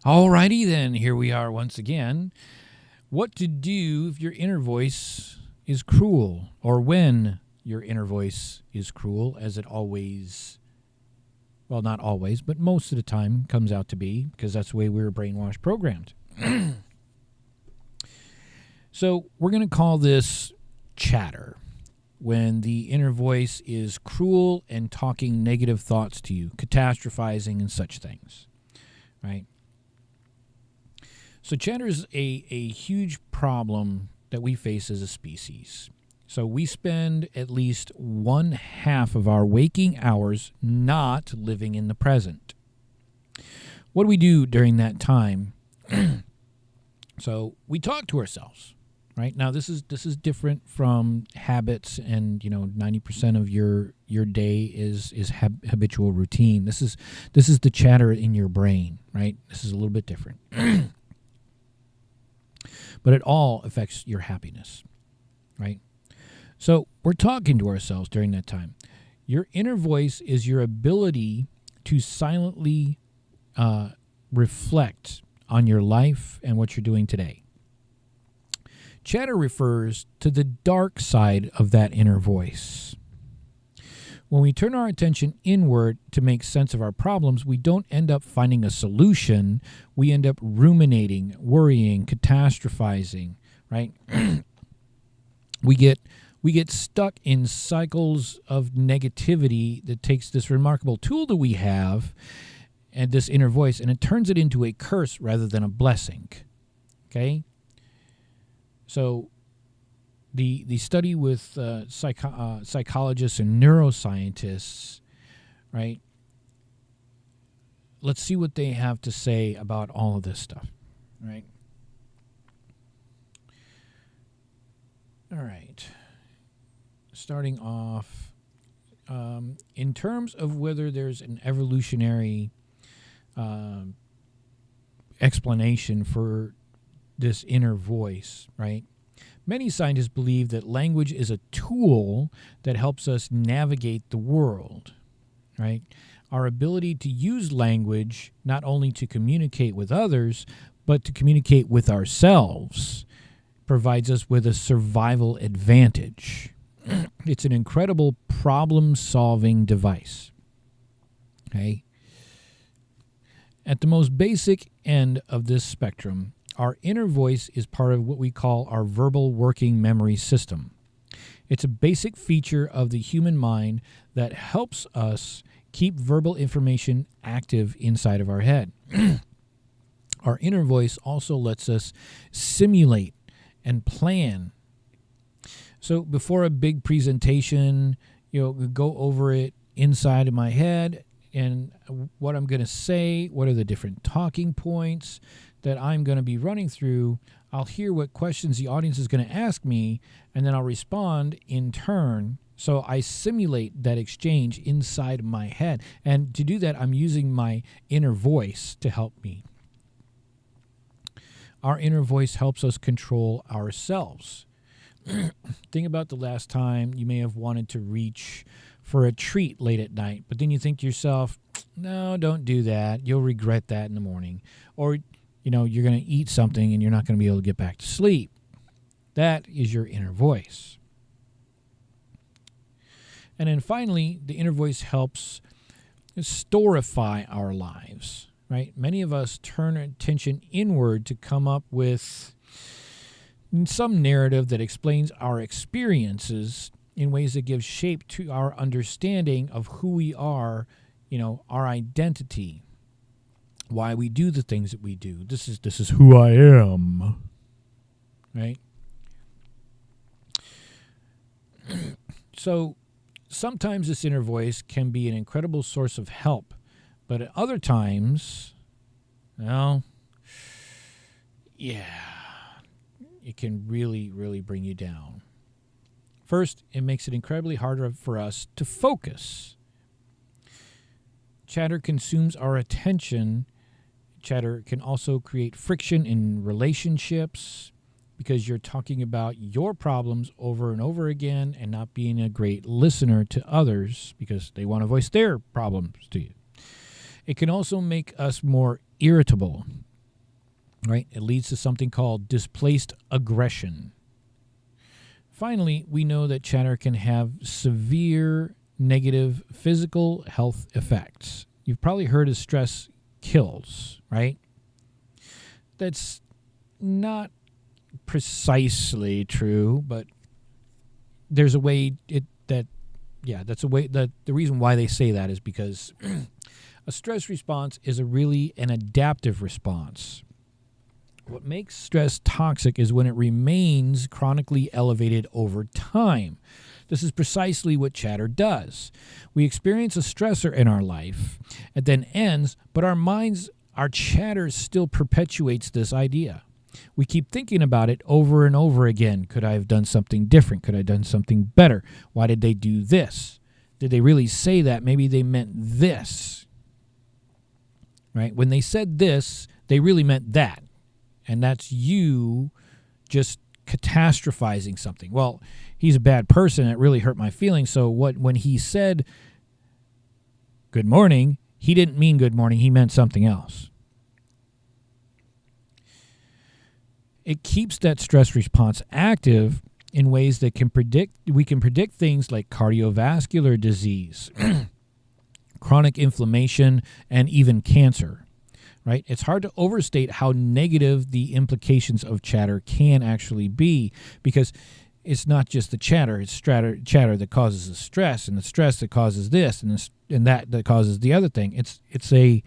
Alrighty then, here we are once again. What to do if your inner voice is cruel, or when your inner voice is cruel, as it always, well, not always, but most of the time comes out to be, because that's the way we were brainwashed programmed. So we're going to call this chatter, when the inner voice is cruel and talking negative thoughts to you, catastrophizing and such things, right? So chatter is a huge problem that we face as a species. So we spend at least 1/2 of our waking hours not living in the present. What do we do during that time? So we talk to ourselves, right? Now this is different from habits, and 90% of your day is habitual routine. This is the chatter in your brain, right? This is a little bit different. But it all affects your happiness, right? So we're talking to ourselves during that time. Your inner voice is your ability to silently reflect on your life and what you're doing today. Chatter refers to the dark side of that inner voice. When we turn our attention inward to make sense of our problems, we don't end up finding a solution. We end up ruminating, worrying, catastrophizing, right? We get stuck in cycles of negativity that takes this remarkable tool that we have and this inner voice, and it turns it into a curse rather than a blessing. Okay? So the study with psychologists and neuroscientists, right? Let's see what they have to say about all of this stuff, right? All right. Starting off, in terms of whether there's an evolutionary explanation for this inner voice, right? Many scientists believe that language is a tool that helps us navigate the world, right? Our ability to use language not only to communicate with others, but to communicate with ourselves provides us with a survival advantage. It's an incredible problem-solving device, okay? At the most basic end of this spectrum, our inner voice is part of what we call our verbal working memory system. It's a basic feature of the human mind that helps us keep verbal information active inside of our head. Our inner voice also lets us simulate and plan. So before a big presentation, go over it inside of my head and what I'm going to say, what are the different talking points that I'm going to be running through. I'll hear what questions the audience is going to ask me, and then I'll respond in turn. So I simulate that exchange inside my head. And to do that, I'm using my inner voice to help me. Our inner voice helps us control ourselves. Think about the last time you may have wanted to reach for a treat late at night, but then you think to yourself, no, don't do that. You'll regret that in the morning. Or you're going to eat something and you're not going to be able to get back to sleep. That is your inner voice. And then finally, the inner voice helps storify our lives, right? Many of us turn our attention inward to come up with some narrative that explains our experiences in ways that give shape to our understanding of who we are, our identity. Why we do the things that we do. This is who I am, right? So sometimes this inner voice can be an incredible source of help, but at other times, it can really, really bring you down. First, it makes it incredibly harder for us to focus. Chatter consumes our attention. Chatter can also create friction in relationships because you're talking about your problems over and over again and not being a great listener to others because they want to voice their problems to you. It can also make us more irritable right? It leads to something called displaced aggression. Finally, we know that chatter can have severe negative physical health effects. You've probably heard of stress kills, right? That's not precisely true, but there's a way that's a way that the reason why they say that is because a stress response is really an adaptive response. What makes stress toxic is when it remains chronically elevated over time. This is precisely what chatter does. We experience a stressor in our life, it then ends, but our chatter still perpetuates this idea. We keep thinking about it over and over again. Could I have done something different? Could I have done something better? Why did they do this? Did they really say that? Maybe they meant this. Right? When they said this, they really meant that. And that's you just catastrophizing something. Well, he's a bad person. It really hurt my feelings. So when he said good morning, he didn't mean good morning. He meant something else. It keeps that stress response active in ways that we can predict things like cardiovascular disease, chronic inflammation, and even cancer. Right? It's hard to overstate how negative the implications of chatter can actually be, because it's not just the chatter, it's chatter that causes the stress, and the stress that causes this, and that causes the other thing. It's a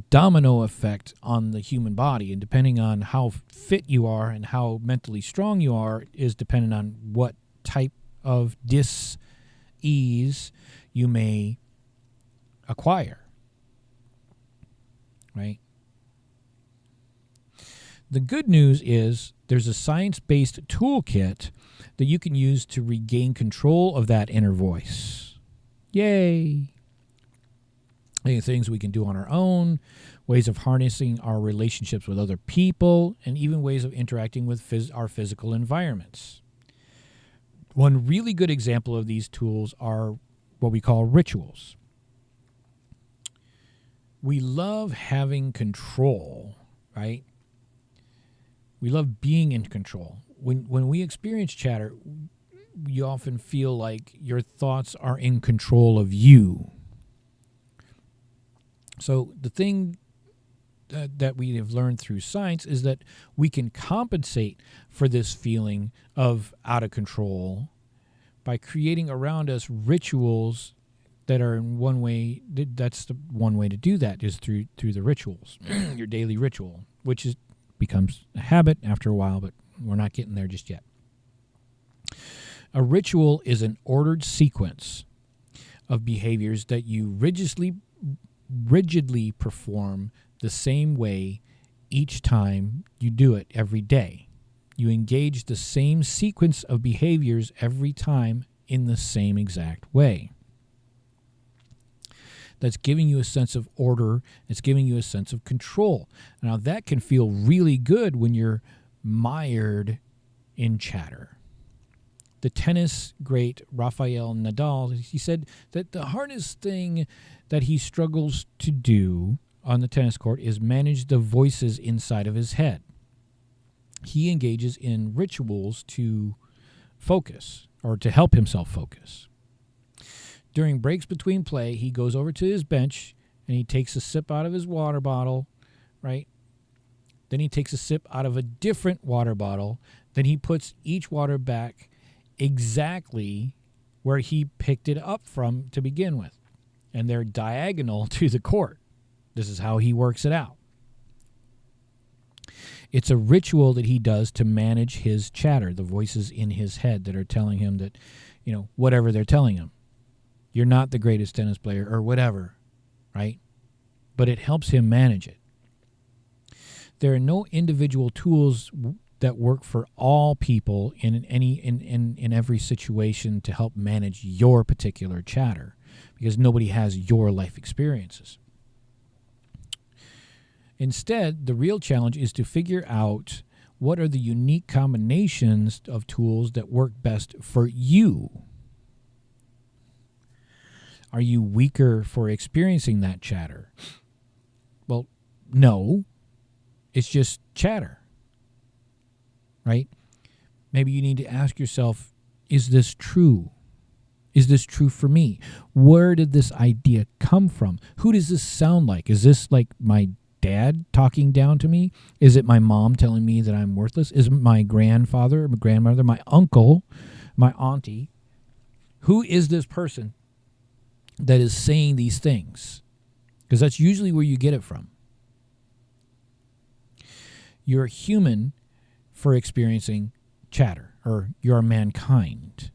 domino effect on the human body, and depending on how fit you are and how mentally strong you are is dependent on what type of dis-ease you may acquire. Right? The good news is there's a science-based toolkit that you can use to regain control of that inner voice. Yay! Things we can do on our own, ways of harnessing our relationships with other people, and even ways of interacting with our physical environments. One really good example of these tools are what we call rituals. We love having control, right? We love being in control. When we experience chatter, you often feel like your thoughts are in control of you. So the thing that we have learned through science is that we can compensate for this feeling of out of control by creating around us rituals that are in one way. That's the one way to do that is through the rituals, your daily ritual, which becomes a habit after a while, but we're not getting there just yet. A ritual is an ordered sequence of behaviors that you rigidly perform the same way each time you do it every day. You engage the same sequence of behaviors every time in the same exact way. That's giving you a sense of order. It's giving you a sense of control. Now, that can feel really good when you're mired in chatter. The tennis great Rafael Nadal, he said that the hardest thing that he struggles to do on the tennis court is manage the voices inside of his head. He engages in rituals to focus or to help himself focus. During breaks between play, he goes over to his bench and he takes a sip out of his water bottle, right? Then he takes a sip out of a different water bottle. Then he puts each water back exactly where he picked it up from to begin with. And they're diagonal to the court. This is how he works it out. It's a ritual that he does to manage his chatter, the voices in his head that are telling him that, whatever they're telling him. You're not the greatest tennis player or whatever, right? But it helps him manage it. There are no individual tools that work for all people in every situation to help manage your particular chatter, because nobody has your life experiences. Instead, the real challenge is to figure out what are the unique combinations of tools that work best for you. Are you weaker for experiencing that chatter? Well, no. It's just chatter, right? Maybe you need to ask yourself, is this true? Is this true for me? Where did this idea come from? Who does this sound like? Is this like my dad talking down to me? Is it my mom telling me that I'm worthless? Is it my grandfather, my grandmother, my uncle, my auntie? Who is this person that is saying these things? Because that's usually where you get it from. You're human for experiencing chatter, or you're mankind,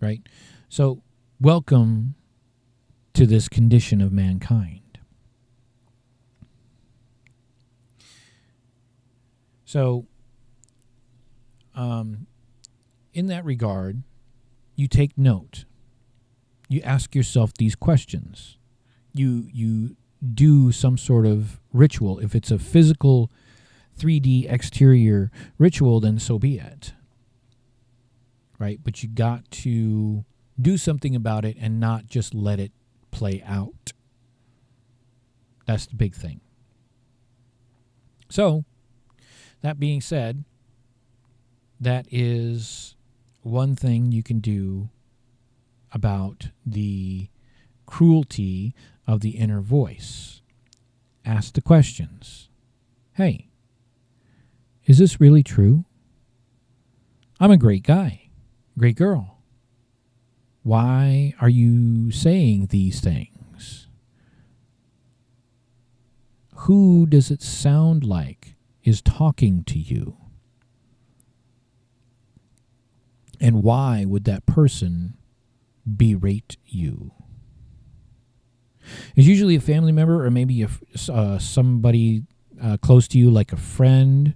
right? So welcome to this condition of mankind. So in that regard, you take note. You ask yourself these questions. You do some sort of ritual. If it's a physical 3D exterior ritual, then so be it. Right? But you got to do something about it and not just let it play out. That's the big thing. So, that being said, that is one thing you can do about the cruelty of the inner voice. Ask the questions. Hey, is this really true? I'm a great guy, great girl. Why are you saying these things? Who does it sound like is talking to you? And why would that person berate you? It's usually a family member, or maybe somebody close to you, like a friend.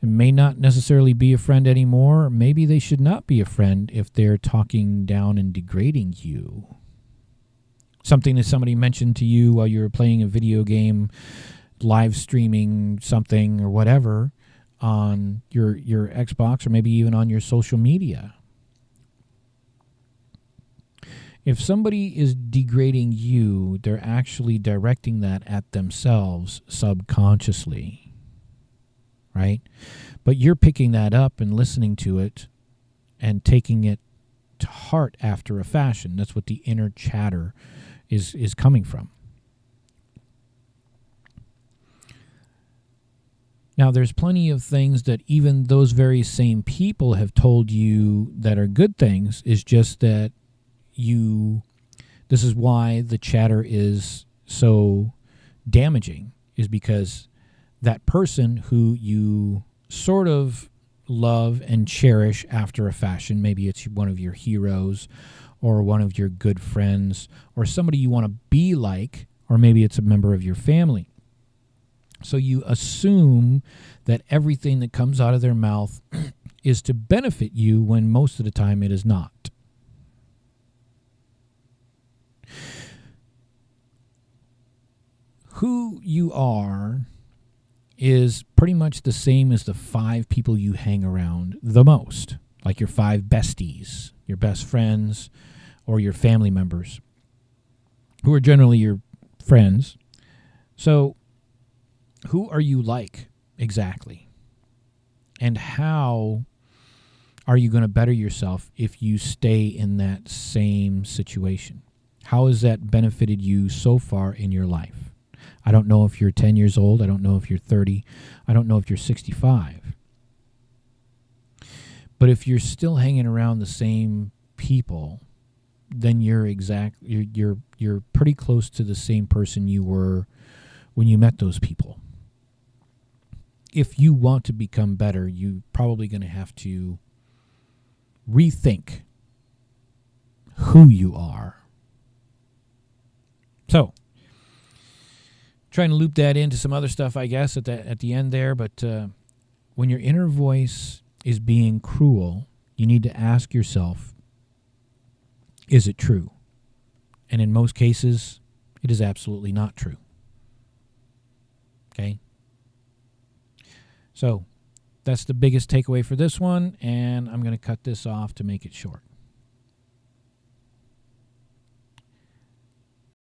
It may not necessarily be a friend anymore. Maybe they should not be a friend if they're talking down and degrading you. Something that somebody mentioned to you while you were playing a video game, live streaming something or whatever on your Xbox, or maybe even on your social media. If somebody is degrading you, they're actually directing that at themselves subconsciously. Right? But you're picking that up and listening to it and taking it to heart after a fashion. That's what the inner chatter is coming from. Now, there's plenty of things that even those very same people have told you that are good things. Is just that this is why the chatter is so damaging, is because that person who you sort of love and cherish after a fashion, maybe it's one of your heroes or one of your good friends or somebody you want to be like, or maybe it's a member of your family. So you assume that everything that comes out of their mouth is to benefit you, when most of the time it is not. Who you are is pretty much the same as the 5 people you hang around the most, like your 5 besties, your best friends, or your family members, who are generally your friends. So, who are you like exactly? And how are you going to better yourself if you stay in that same situation? How has that benefited you so far in your life? I don't know if you're 10 years old. I don't know if you're 30. I don't know if you're 65. But if you're still hanging around the same people, then you're pretty close to the same person you were when you met those people. If you want to become better, you're probably going to have to rethink who you are. So, trying to loop that into some other stuff, I guess, at the end there. But when your inner voice is being cruel, you need to ask yourself, is it true? And in most cases, it is absolutely not true. Okay? So that's the biggest takeaway for this one, and I'm going to cut this off to make it short.